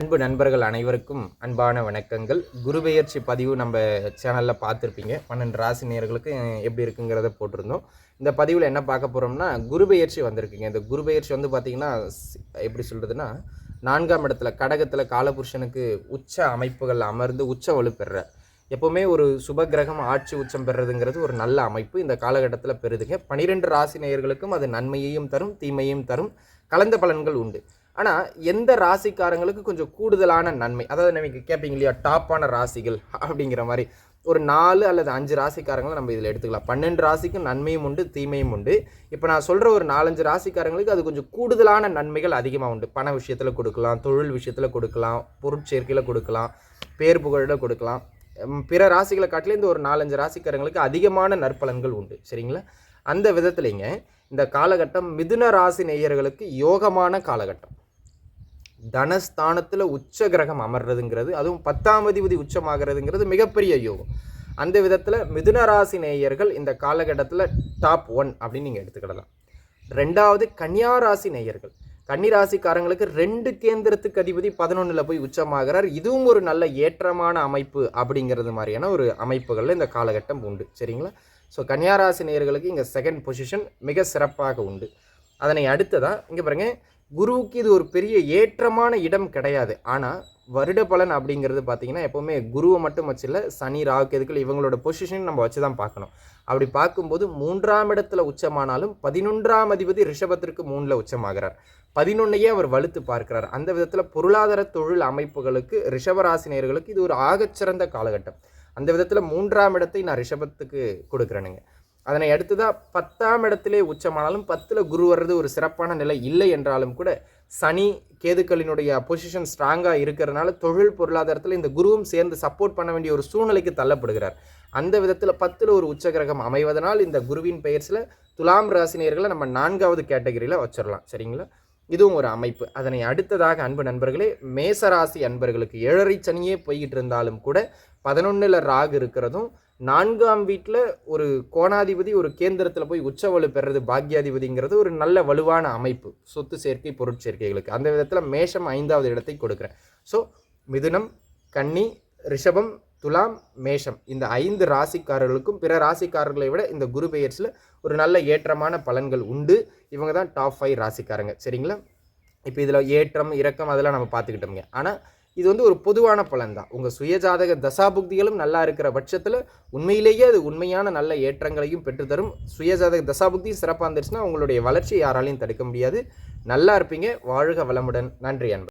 அன்பு நண்பர்கள் அனைவருக்கும் அன்பான வணக்கங்கள். குருபெயர்ச்சி பதிவு நம்ம சேனலில் பார்த்துருப்பீங்க. 12 ராசி நேயர்களுக்கு எப்படி இருக்குங்கிறத போட்டிருந்தோம். இந்த பதிவில் என்ன பார்க்க போகிறோம்னா, குருபெயர்ச்சி வந்திருக்குங்க. இந்த குருபெயர்ச்சி வந்து பார்த்திங்கன்னா எப்படி சொல்கிறதுனா, 4ஆம் இடத்துல கடகத்தில் காலபுருஷனுக்கு உச்ச அமைப்புகள் அமர்ந்து உச்ச வலு பெறுற எப்போவுமே ஒரு சுபகிரகம் ஆட்சி உச்சம் பெறுறதுங்கிறது ஒரு நல்ல அமைப்பு இந்த காலகட்டத்தில் பெறுதுங்க. 12 ராசி நேயர்களுக்கும் அது நன்மையையும் தரும், தீமையும் தரும், கலந்த பலன்கள் உண்டு. ஆனால் எந்த ராசிக்காரங்களுக்கு கொஞ்சம் கூடுதலான நன்மை, அதாவது நமக்கு கேட்பீங்க இல்லையா, டாப்பான ராசிகள் அப்படிங்கிற மாதிரி ஒரு 4 அல்லது 5 ராசிக்காரங்களை நம்ம இதில் எடுத்துக்கலாம். 12 ராசிக்கும் நன்மையும் உண்டு, தீமையும் உண்டு. இப்போ நான் சொல்கிற ஒரு 4-5 ராசிக்காரங்களுக்கு அது கொஞ்சம் கூடுதலான நன்மைகள் அதிகமாக உண்டு. பண விஷயத்தில் கொடுக்கலாம், தொழில் விஷயத்தில் கொடுக்கலாம், பொருட்சேர்க்கையில் கொடுக்கலாம், பேர் புகழில் கொடுக்கலாம். பிற ராசிகளை காட்டிலே இந்த ஒரு 4-5 ராசிக்காரங்களுக்கு அதிகமான நற்பலன்கள் உண்டு. சரிங்களா? அந்த விதத்துலைங்க இந்த காலகட்டம் மிதுன ராசி நேயர்களுக்கு யோகமான காலகட்டம். தனஸ்தானத்தில் உச்ச கிரகம் அமர்றதுங்கிறது, அதுவும் 10ஆம் அதிபதி உச்சமாகிறதுங்கிறது மிகப்பெரிய யோகம். அந்த விதத்தில் மிதுன ராசி நேயர்கள் இந்த காலகட்டத்தில் டாப் 1 அப்படின்னு நீங்கள் எடுத்துக்கிடலாம். 2வது கன்னியா ராசி நேயர்கள். கன்னிராசிக்காரங்களுக்கு 2 கேந்திரத்துக்கு அதிபதி 11ல் போய் உச்சமாகிறார். இதுவும் ஒரு நல்ல ஏற்றமான அமைப்பு அப்படிங்கிறது மாதிரியான ஒரு அமைப்புகளில் இந்த காலகட்டம் உண்டு. சரிங்களா? ஸோ கன்னியாராசி நேயர்களுக்கு இங்கே செகண்ட் பொசிஷன் மிக சிறப்பாக உண்டு. அதனை அடுத்ததாக இங்கே பாருங்கள், குருவுக்கு இது ஒரு பெரிய ஏற்றமான இடம் கிடையாது. ஆனால் வருட பலன் அப்படிங்கிறது பார்த்திங்கன்னா எப்போவுமே குருவை மட்டும் வச்சில்ல, சனி ராகு கேதுக்கள் இவங்களோட பொசிஷன் நம்ம வச்சு தான் பார்க்கணும். அப்படி பார்க்கும்போது 3ஆம் இடத்துல உச்சமானாலும் 11ஆம் அதிபதி ரிஷபத்திற்கு 3ல் உச்சமாகிறார். 11ஐயே அவர் வலுத்து பார்க்கிறார். அந்த விதத்தில் பொருளாதார தொழில் அமைப்புகளுக்கு ரிஷபராசினியர்களுக்கு இது ஒரு ஆகச்சிறந்த காலகட்டம். அந்த விதத்தில் 3ஆம் இடத்தை நான் ரிஷபத்துக்கு கொடுக்குறேனுங்க. அதனை அடுத்துதான் 10ஆம் இடத்திலே உச்சமானாலும் 10ல் குரு வர்றது ஒரு சிறப்பான நிலை இல்லை என்றாலும் கூட சனி கேதுக்களினுடைய பொசிஷன் ஸ்ட்ராங்காக இருக்கிறதுனால தொழில் பொருளாதாரத்தில் இந்த குருவும் சேர்ந்து சப்போர்ட் பண்ண வேண்டிய ஒரு சூழ்நிலைக்கு தள்ளப்படுகிறார். அந்த விதத்தில் 10ல் ஒரு உச்சகிரகம் அமைவதனால் இந்த குருவின் பெயர்ஸில் துலாம் ராசினியர்களை நம்ம 4வது கேட்டகரியில் வச்சிடலாம். சரிங்களா? இதுவும் ஒரு அமைப்பு. அதனை அடுத்ததாக அன்பு நண்பர்களே, மேசராசி அன்பர்களுக்கு 7.5 சனியே போய்கிட்டு இருந்தாலும் கூட 11ல் ராகு இருக்கிறதும், 4ஆம் வீட்டில் ஒரு கோணாதிபதி ஒரு கேந்திரத்தில் போய் உச்சவலு பெறுறது பாக்யாதிபதிங்கிறது ஒரு நல்ல வலுவான அமைப்பு சொத்து சேர்க்கை பொருட்சேர்க்கைகளுக்கு. அந்த விதத்தில் மேஷம் 5வது இடத்தை கொடுக்குறேன். ஸோ மிதுனம், கன்னி, ரிஷபம், துலாம், மேஷம் இந்த 5 ராசிக்காரர்களுக்கும் பிற ராசிக்காரர்களை விட இந்த குரு பெயர்ஸில் ஒரு நல்ல ஏற்றமான பலன்கள் உண்டு. இவங்க தான் டாப் 5 ராசிக்காரங்க. சரிங்களா? இப்போ இதில் ஏற்றம் இறக்கம் அதெல்லாம் நம்ம பார்த்துக்கிட்டோங்க. ஆனால் இது வந்து ஒரு பொதுவான பலன் தான். உங்கள் சுயஜாதக தசாபுக்திகளும் நல்லா இருக்கிற பட்சத்தில் உண்மையிலேயே அது உண்மையான நல்ல ஏற்றங்களையும் பெற்றுத்தரும். சுயஜாதக தசாபுக்தியும் சிறப்பாக இருந்துச்சுன்னா உங்களுடைய வளர்ச்சியை யாராலையும் தடுக்க முடியாது. நல்லா இருப்பீங்க. வாழ்க வளமுடன். நன்றி அன்பு.